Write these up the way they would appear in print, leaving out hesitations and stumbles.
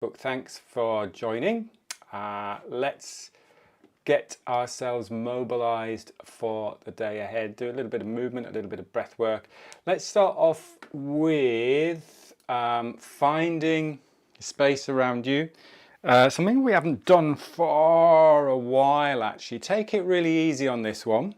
Thanks for joining. Let's get ourselves mobilized for the day ahead. Do a little bit of movement, a little bit of breath work. Let's start off with finding space around you. Something we haven't done for a while actually. Take it really easy on this one.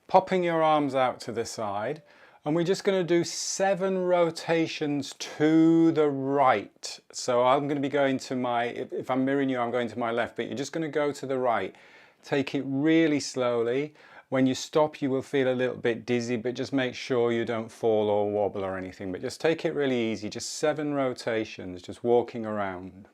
Popping your arms out to the side. And we're just going to do 7 rotations to the right. So I'm going to be going to my, if I'm mirroring you, I'm going to my left, but you're just going to go to the right. Take it really slowly. When you stop, you will feel a little bit dizzy, but just make sure you don't fall or wobble or anything. But just take it really easy, just 7 rotations, just walking around.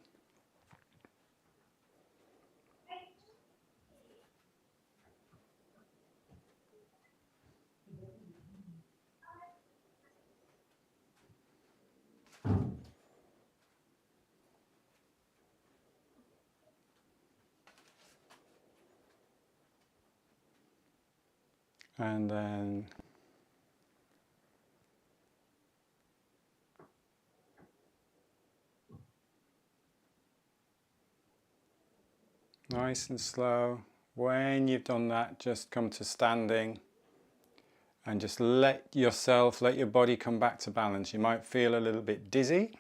And then nice and slow. When you've done that, just come to standing and just let your body come back to balance. You might feel a little bit dizzy,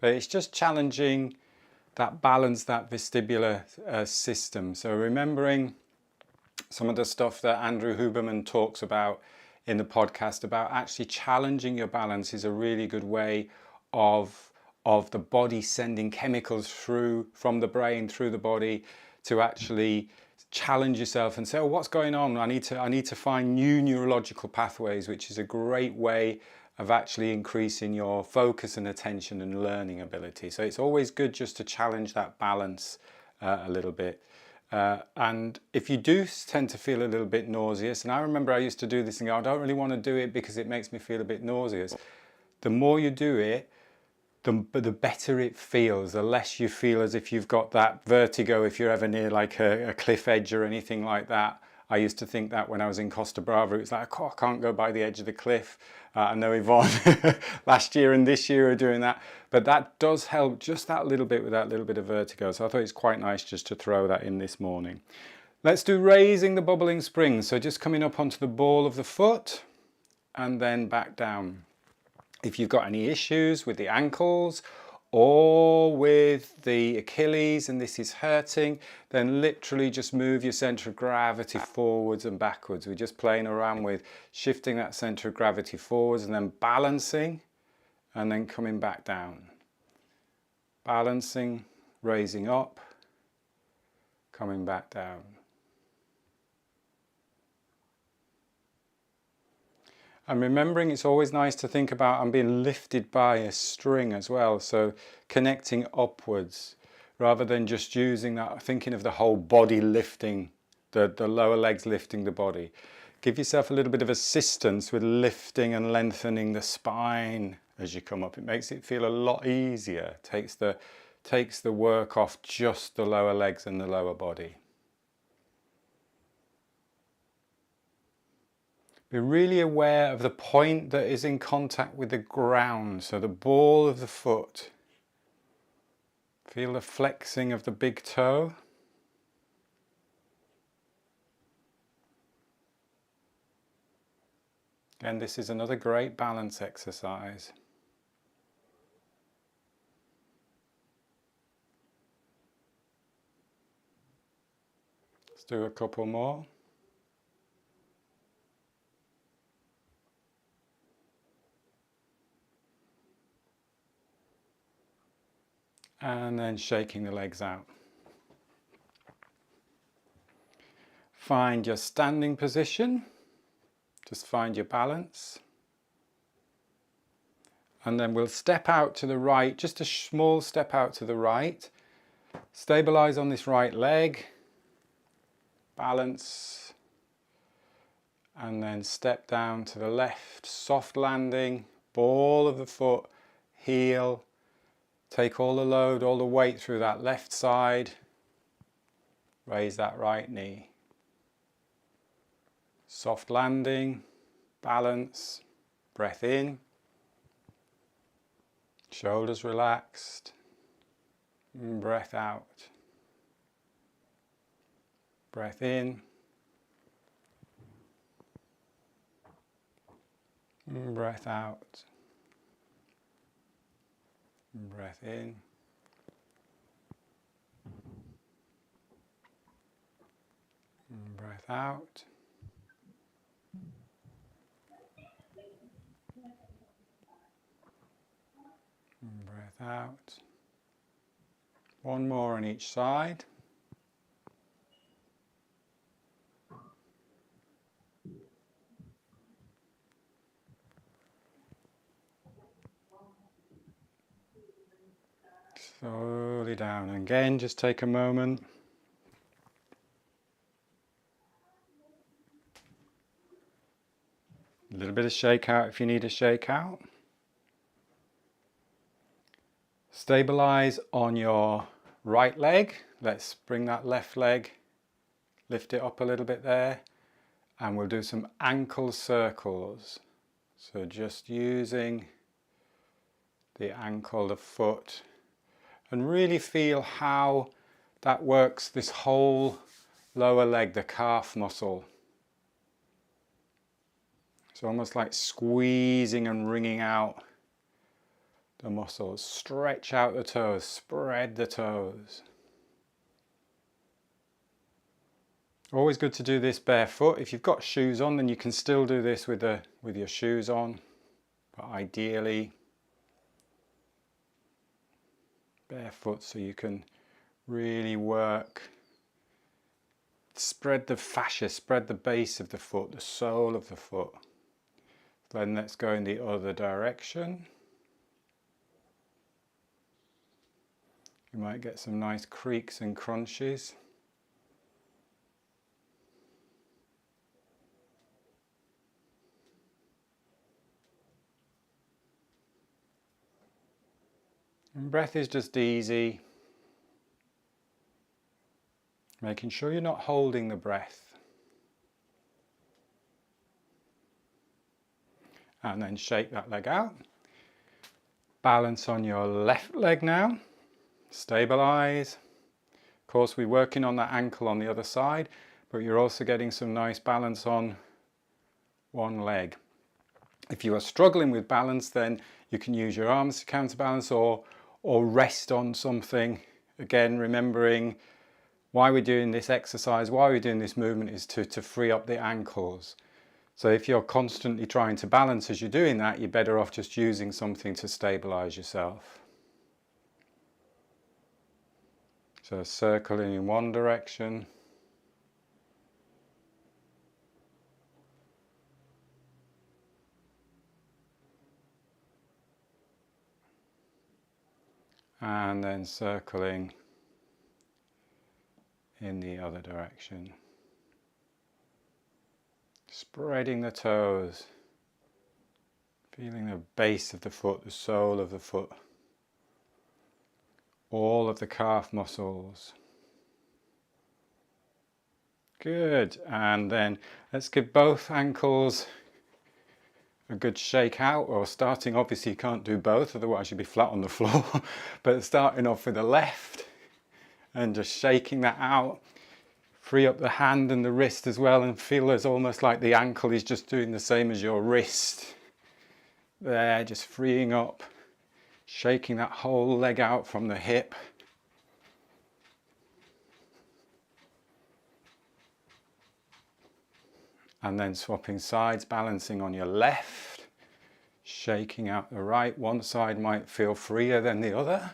but it's just challenging that balance, that vestibular system. So remembering some of the stuff that Andrew Huberman talks about in the podcast about actually challenging your balance is a really good way of the body sending chemicals through from the brain through the body to actually challenge yourself and say, oh, what's going on? I need to find new neurological pathways, which is a great way of actually increasing your focus and attention and learning ability. So it's always good just to challenge that balance a little bit. And if you do tend to feel a little bit nauseous, and I remember I used to do this and go, I don't really want to do it because it makes me feel a bit nauseous. The more you do it, the better it feels, the less you feel as if you've got that vertigo if you're ever near like a cliff edge or anything like that. I used to think that when I was in Costa Brava, it was like, oh, I can't go by the edge of the cliff. I know Yvonne last year and this year are doing that, but that does help just that little bit with that little bit of vertigo. So I thought it's quite nice just to throw that in this morning. Let's do raising the bubbling springs. So just coming up onto the ball of the foot and then back down. If you've got any issues with the ankles or with the Achilles and this is hurting, then literally just move your center of gravity forwards and backwards. We're just playing around with shifting that center of gravity forwards and then balancing and then coming back down. Balancing, raising up, coming back down. And remembering it's always nice to think about I'm being lifted by a string as well, so connecting upwards rather than just using that, thinking of the whole body lifting, the lower legs lifting the body. Give yourself a little bit of assistance with lifting and lengthening the spine as you come up. It makes it feel a lot easier, takes the work off just the lower legs and the lower body. Be really aware of the point that is in contact with the ground, so the ball of the foot. Feel the flexing of the big toe. Again, this is another great balance exercise. Let's do a couple more. And then shaking the legs out. Find your standing position. Just find your balance. And then we'll step out to the right, just a small step out to the right. Stabilize on this right leg. Balance. And then step down to the left, soft landing, ball of the foot, heel. Take all the load, all the weight through that left side. Raise that right knee. Soft landing, balance, breath in. Shoulders relaxed. Breath out. Breath in. Breath out. Breath in. Breath out. Breath out. One more on each side. Slowly down. Again, just take a moment. A little bit of shake out if you need a shake out. Stabilize on your right leg. Let's bring that left leg, lift it up a little bit there, and we'll do some ankle circles. So just using the ankle, the foot, and really feel how that works this whole lower leg, the calf muscle. It's almost like squeezing and wringing out the muscles. Stretch out the toes, spread the toes. Always good to do this barefoot. If you've got shoes on, then you can still do this with your shoes on, but ideally barefoot so you can really work. Spread the fascia, spread the base of the foot, the sole of the foot. Then let's go in the other direction. You might get some nice creaks and crunches. And breath is just easy. Making sure you're not holding the breath. And then shake that leg out. Balance on your left leg now. Stabilize. Of course, we're working on that ankle on the other side, but you're also getting some nice balance on one leg. If you are struggling with balance, then you can use your arms to counterbalance or rest on something. Again, remembering why we're doing this exercise, why we're doing this movement is to free up the ankles. So if you're constantly trying to balance as you're doing that, you're better off just using something to stabilize yourself. So circling in one direction. And then circling in the other direction. Spreading the toes, feeling the base of the foot, the sole of the foot, all of the calf muscles. Good, and then let's give both ankles a good shake out, or starting, obviously you can't do both, otherwise you'd be flat on the floor, but starting off with the left and just shaking that out. Free up the hand and the wrist as well, and feel as almost like the ankle is just doing the same as your wrist. There, just freeing up, shaking that whole leg out from the hip. And then swapping sides, balancing on your left, shaking out the right. One side might feel freer than the other.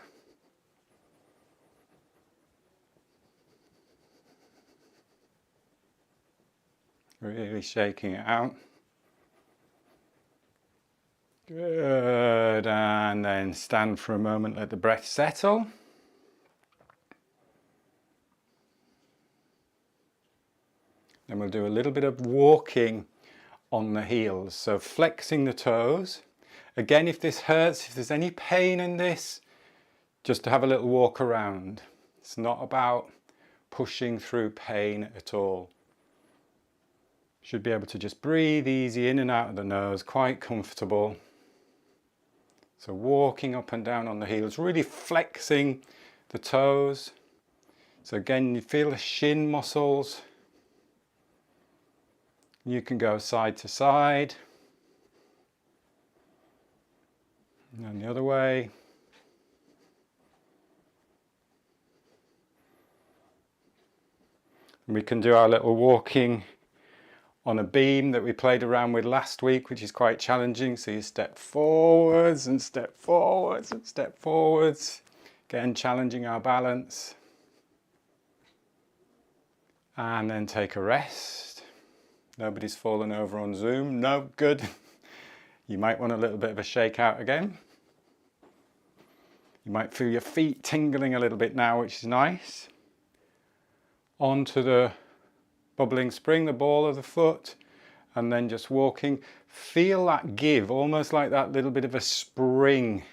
Really shaking it out. Good, and then stand for a moment, let the breath settle. Then we'll do a little bit of walking on the heels, so flexing the toes. Again, if this hurts, if there's any pain in this, just to have a little walk around. It's not about pushing through pain at all. Should be able to just breathe easy in and out of the nose, quite comfortable. So walking up and down on the heels, really flexing the toes. So again, you feel the shin muscles. You can go side to side. And the other way. And we can do our little walking on a beam that we played around with last week, which is quite challenging. So you step forwards and step forwards and step forwards. Again, challenging our balance. And then take a rest. Nobody's fallen over on Zoom. No, good. You might want a little bit of a shake out again. You might feel your feet tingling a little bit now, which is nice. Onto the bubbling spring, the ball of the foot, and then just walking. Feel that give, almost like that little bit of a spring.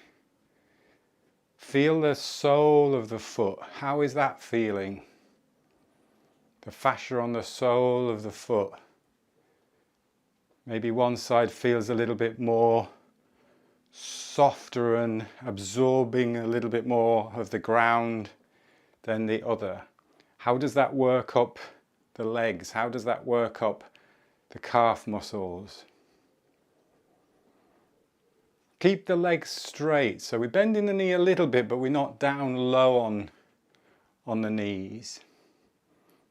Feel the sole of the foot. How is that feeling? The fascia on the sole of the foot. Maybe one side feels a little bit more softer and absorbing a little bit more of the ground than the other. How does that work up the legs? How does that work up the calf muscles? Keep the legs straight. So we're bending the knee a little bit, but we're not down low on the knees.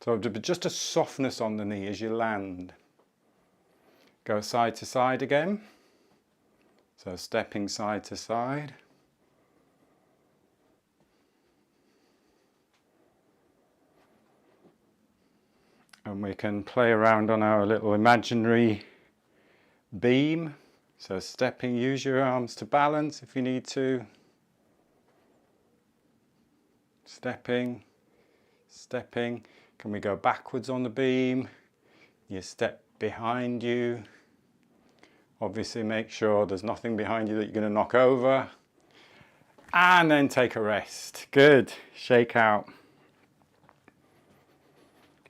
So just a softness on the knee as you land. Go side to side again. So stepping side to side. And we can play around on our little imaginary beam. So stepping, use your arms to balance if you need to. Stepping, stepping. Can we go backwards on the beam? You step behind you. Obviously make sure there's nothing behind you that you're going to knock over. And then take a rest. Good. Shake out.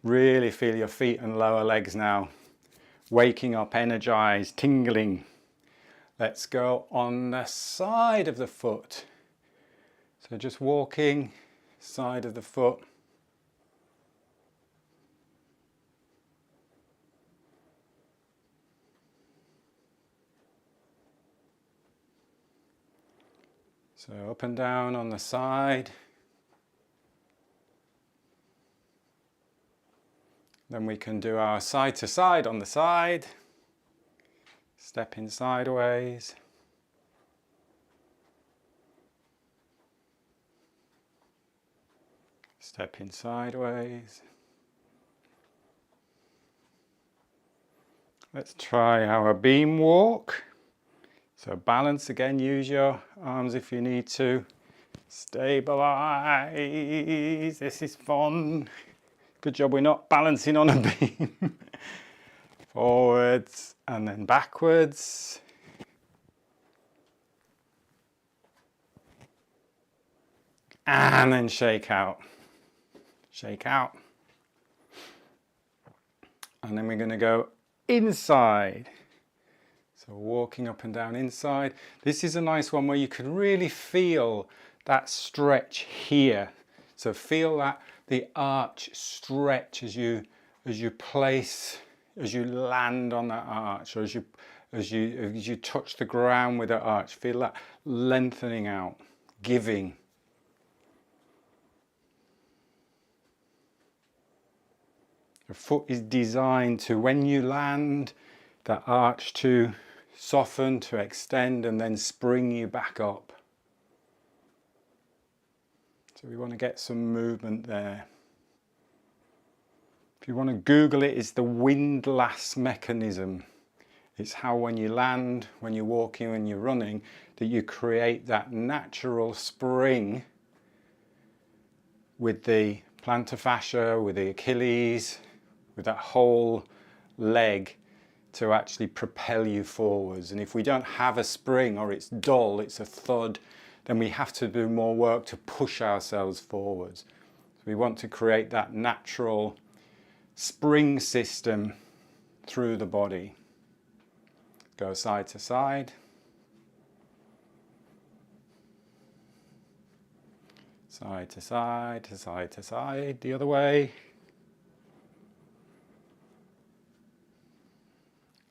Really feel your feet and lower legs now. Waking up, energized, tingling. Let's go on the side of the foot. So just walking, side of the foot. So up and down on the side. Then we can do our side to side on the side. Stepping sideways. Stepping sideways. Let's try our beam walk. So balance again, use your arms if you need to. Stabilize, this is fun. Good job we're not balancing on a beam. Forwards and then backwards. And then shake out. Shake out. And then we're going to go inside. So walking up and down inside. This is a nice one where you can really feel that stretch here. So feel that the arch stretch as you place, as you land on that arch, or as you touch the ground with that arch. Feel that lengthening out, giving. The foot is designed to, when you land, that arch to soften, to extend, and then spring you back up. So we want to get some movement there. If you want to Google it, it's the windlass mechanism. It's how when you land, when you're walking, when you're running, that you create that natural spring with the plantar fascia, with the Achilles, with that whole leg to actually propel you forwards. And if we don't have a spring, or it's dull, it's a thud, then we have to do more work to push ourselves forwards. So we want to create that natural spring system through the body. Go side to side. Side to side, to side to side, the other way.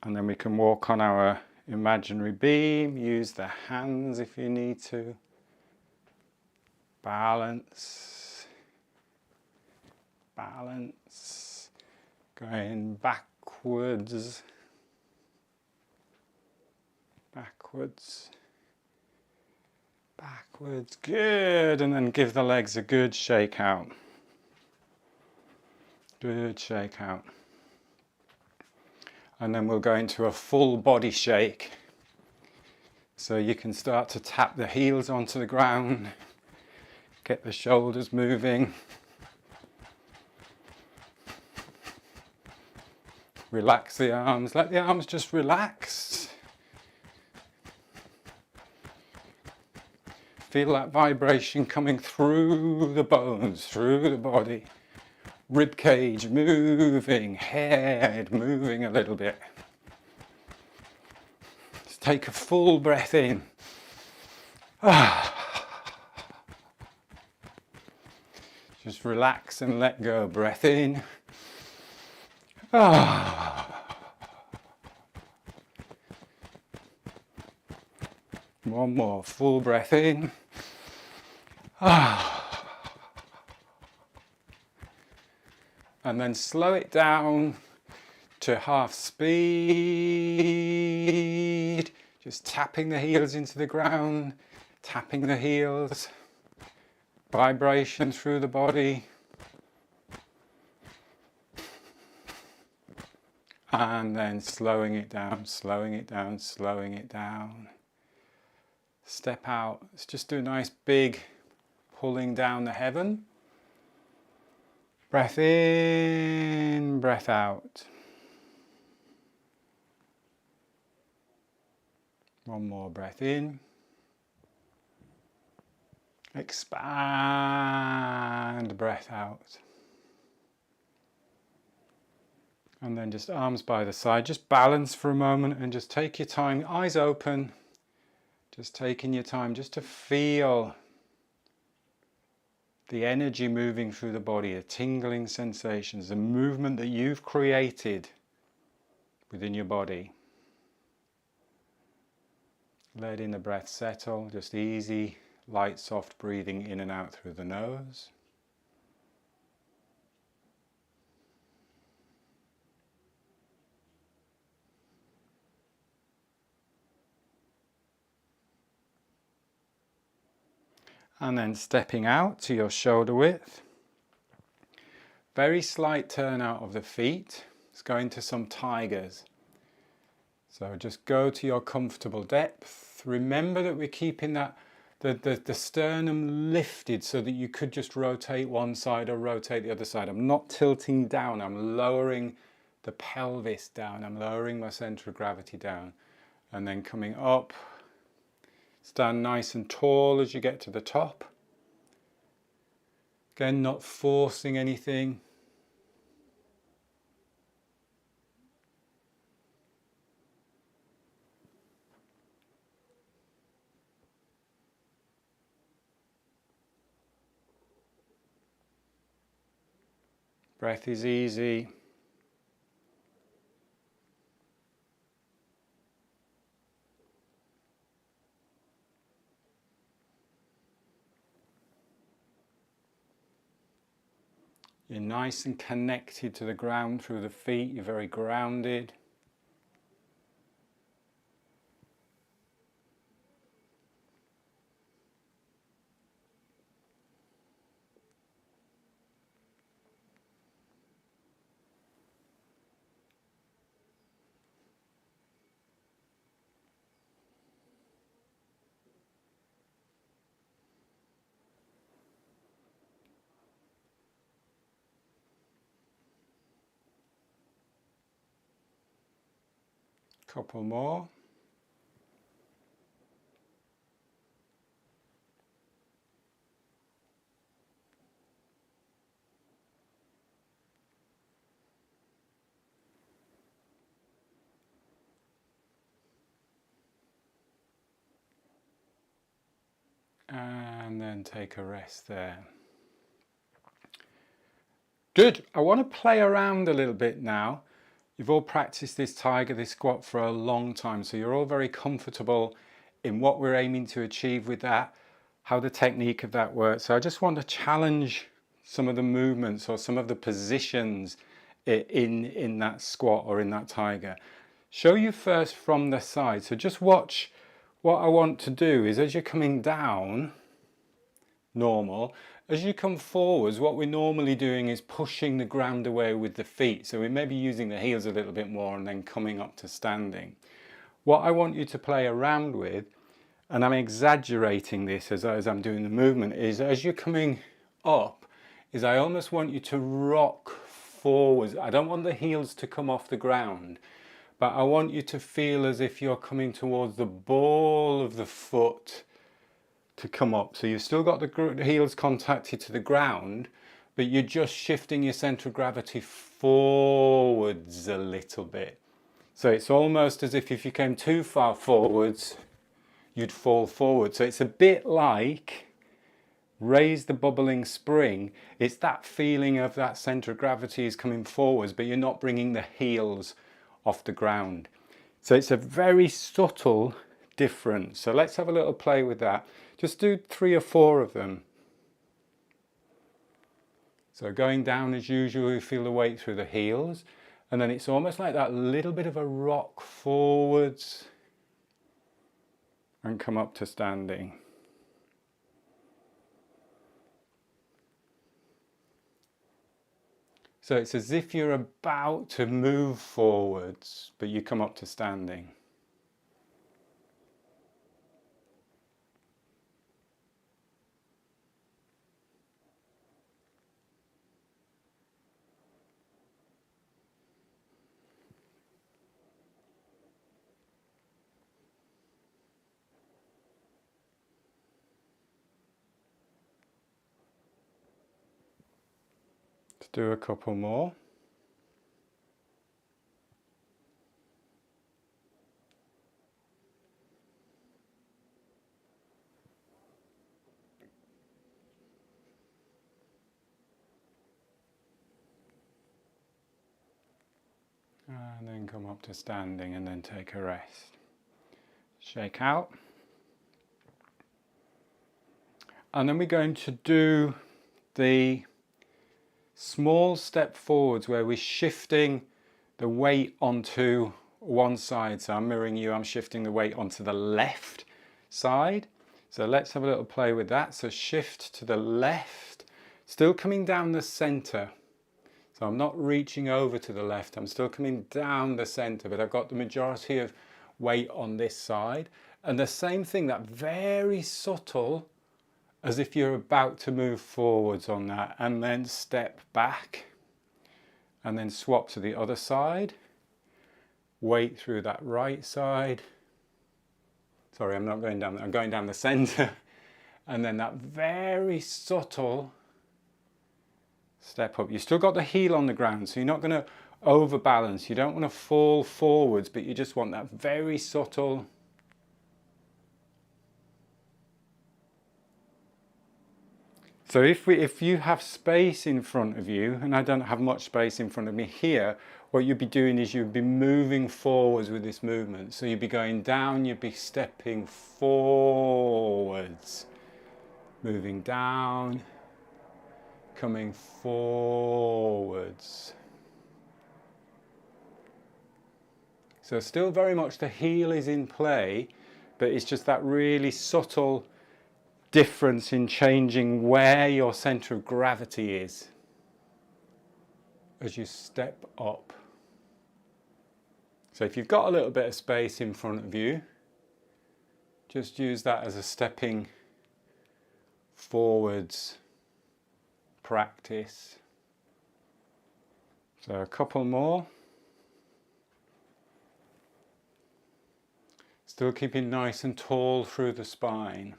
And then we can walk on our imaginary beam, use the hands if you need to. Balance, balance, going backwards, backwards, backwards, good, and then give the legs a good shake out. Good shake out. And then we'll go into a full body shake. So you can start to tap the heels onto the ground, get the shoulders moving. Relax the arms, let the arms just relax. Feel that vibration coming through the bones, through the body. Rib cage moving, head moving a little bit. Let's take a full breath in. Just relax and let go. Breath in. One more full breath in. And then slow it down to half speed. Just tapping the heels into the ground, tapping the heels. Vibration through the body. And then slowing it down, slowing it down, slowing it down. Step out. Let's just do a nice big pulling down the heaven. Breath in, breath out. One more breath in. Expand, breath out. And then just arms by the side. Just balance for a moment and just take your time, eyes open. Just taking your time just to feel the energy moving through the body, the tingling sensations, the movement that you've created within your body. Letting the breath settle, just easy, light, soft breathing in and out through the nose. And then stepping out to your shoulder width. Very slight turn out of the feet. Let's go into some tigers. So just go to your comfortable depth. Remember that we're keeping that the sternum lifted so that you could just rotate one side or rotate the other side. I'm not tilting down, I'm lowering the pelvis down. I'm lowering my center of gravity down. And then coming up. Stand nice and tall as you get to the top. Again, not forcing anything. Breath is easy. You're nice and connected to the ground through the feet. You're very grounded. Couple more. And then take a rest there. Good. I want to play around a little bit now. You've all practiced this tiger, this squat for a long time, so you're all very comfortable in what we're aiming to achieve with that, how the technique of that works. So I just want to challenge some of the movements or some of the positions in that squat or in that tiger. Show you first from the side. So just watch. What I want to do is, as you're coming down, normal, as you come forwards, what we're normally doing is pushing the ground away with the feet. So we may be using the heels a little bit more and then coming up to standing. What I want you to play around with, and I'm exaggerating this as I'm doing the movement, is as you're coming up, is I almost want you to rock forwards. I don't want the heels to come off the ground, but I want you to feel as if you're coming towards the ball of the foot to come up. So you've still got the heels contacted to the ground, but you're just shifting your center of gravity forwards a little bit. So it's almost as if you came too far forwards, you'd fall forward. So it's a bit like raise the bubbling spring. It's that feeling of that center of gravity is coming forwards, but you're not bringing the heels off the ground. So it's a very subtle difference. So let's have a little play with that. Just do 3 or 4 of them. So going down as usual, you feel the weight through the heels, and then it's almost like that little bit of a rock forwards and come up to standing. So it's as if you're about to move forwards, but you come up to standing. Let's do a couple more. And then come up to standing and then take a rest. Shake out. And then we're going to do the small step forwards where we're shifting the weight onto one side. So I'm mirroring you, I'm shifting the weight onto the left side. So let's have a little play with that. So shift to the left, still coming down the center. So I'm not reaching over to the left, I'm still coming down the center, but I've got the majority of weight on this side. And the same thing, that very subtle, as if you're about to move forwards on that, and then step back, and then swap to the other side, weight through that right side. Sorry, I'm not going down, I'm going down the center. And then that very subtle step up. You've still got the heel on the ground, so you're not going to overbalance. You don't want to fall forwards, but you just want that very subtle. So if you have space in front of you, and I don't have much space in front of me here, what you'd be doing is you'd be moving forwards with this movement. So you'd be going down, you'd be stepping forwards, moving down, coming forwards. So still very much the heel is in play, but it's just that really subtle difference in changing where your center of gravity is as you step up. So if you've got a little bit of space in front of you, just use that as a stepping forwards practice. So a couple more. Still keeping nice and tall through the spine.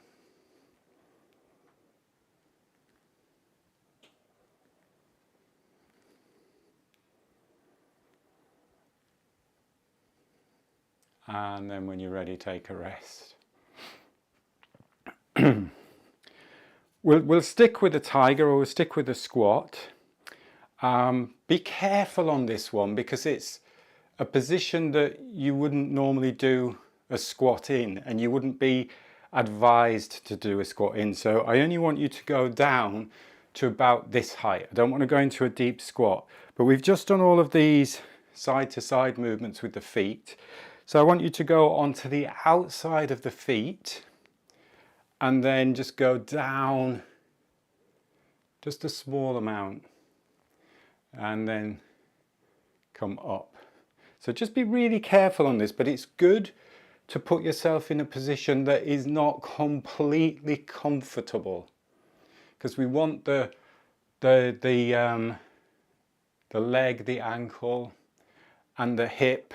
And then when you're ready, take a rest. We'll stick with the tiger, or we'll stick with the squat. Be careful on this one because it's a position that you wouldn't normally do a squat in, and you wouldn't be advised to do a squat in. So I only want you to go down to about this height. I don't want to go into a deep squat, but we've just done all of these side to side movements with the feet. So I want you to go onto the outside of the feet and then just go down just a small amount and then come up. So just be really careful on this, but it's good to put yourself in a position that is not completely comfortable, because we want the leg, the ankle and the hip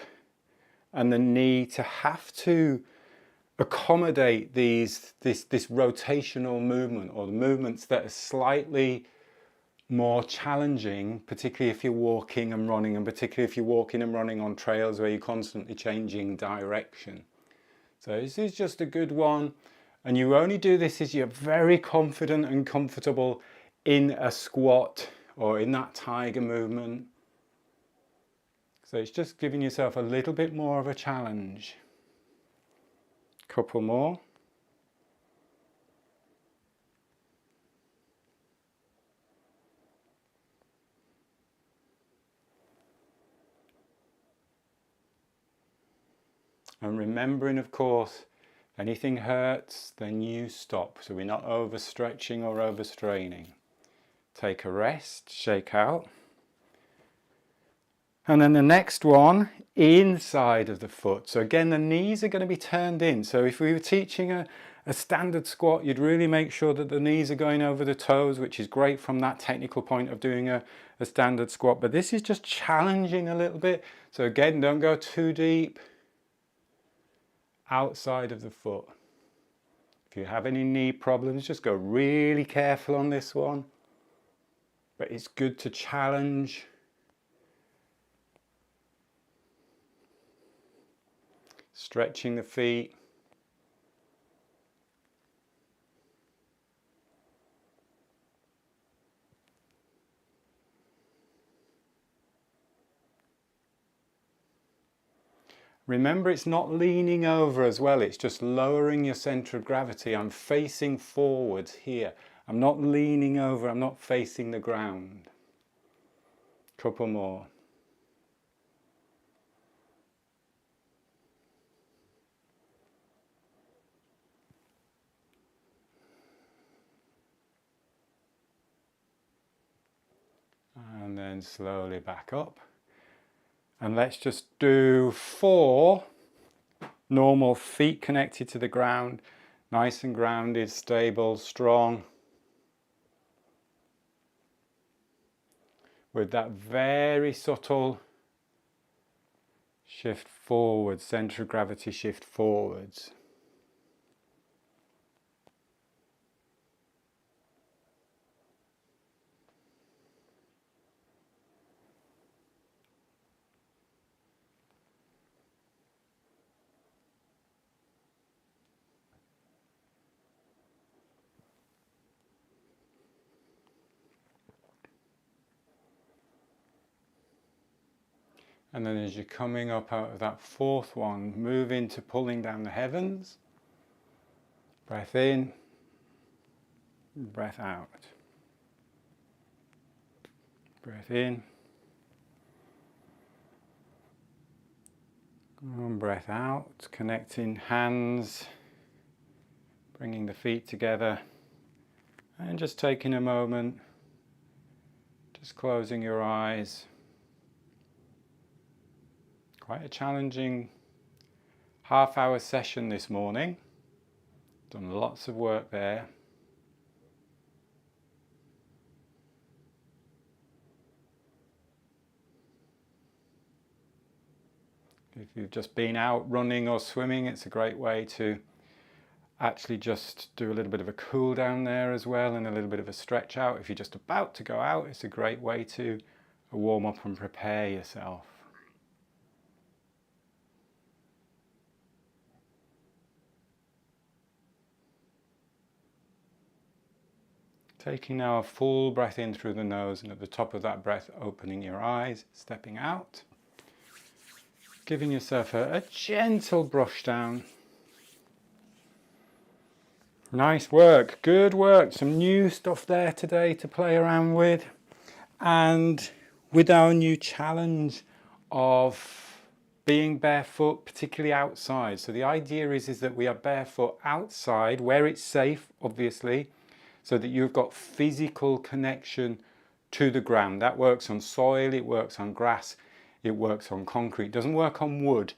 and the knee to have to accommodate this rotational movement, or the movements that are slightly more challenging, particularly if you're walking and running, and particularly if you're walking and running on trails where you're constantly changing direction. So this is just a good one, and you only do this if you're very confident and comfortable in a squat or in that tiger movement. So it's just giving yourself a little bit more of a challenge. Couple more. And remembering, of course, if anything hurts, then you stop. So we're not overstretching or overstraining. Take a rest, shake out. And then the next one, inside of the foot. So again, the knees are going to be turned in. So if we were teaching a standard squat, you'd really make sure that the knees are going over the toes, which is great from that technical point of doing a standard squat. But this is just challenging a little bit. So again, don't go too deep. Outside of the foot. If you have any knee problems, just go really careful on this one. But it's good to challenge. Stretching the feet. Remember, it's not leaning over as well, it's just lowering your centre of gravity. I'm facing forwards here. I'm not leaning over, I'm not facing the ground. Couple more. And then slowly back up. And let's just do 4 normal feet connected to the ground, nice and grounded, stable, strong. With that very subtle shift forwards, centre of gravity shift forwards. And then as you're coming up out of that 4th one, move into pulling down the heavens. Breath in, breath out. Breath in. And breath out, connecting hands, bringing the feet together. And just taking a moment, just closing your eyes. Quite a challenging half-hour session this morning. Done lots of work there. If you've just been out running or swimming, it's a great way to actually just do a little bit of a cool down there as well, and a little bit of a stretch out. If you're just about to go out, it's a great way to warm up and prepare yourself. Taking now a full breath in through the nose, and at the top of that breath opening your eyes, stepping out. Giving yourself a gentle brush down. Nice work, good work. Some new stuff there today to play around with. And with our new challenge of being barefoot, particularly outside. So the idea is that we are barefoot outside, where it's safe, obviously, so that you've got physical connection to the ground. That works on soil, it works on grass, it works on concrete. It doesn't work on wood.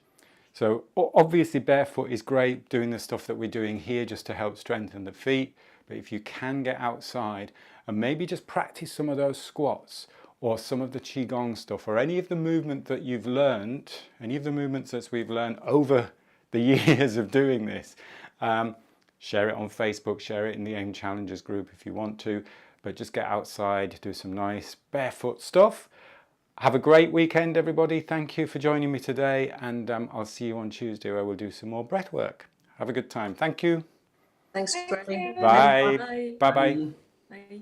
So obviously barefoot is great doing the stuff that we're doing here just to help strengthen the feet. But if you can get outside and maybe just practice some of those squats or some of the Qigong stuff or any of the movement that you've learned, any of the movements that we've learned over the years of doing this, share it on Facebook, share it in the AIM Challengers group if you want to, but just get outside, do some nice barefoot stuff. Have a great weekend, everybody. Thank you for joining me today, and I'll see you on Tuesday where we'll do some more breath work. Have a good time. Thank you. Thanks, Granny. Bye. Bye. Bye-bye. Bye.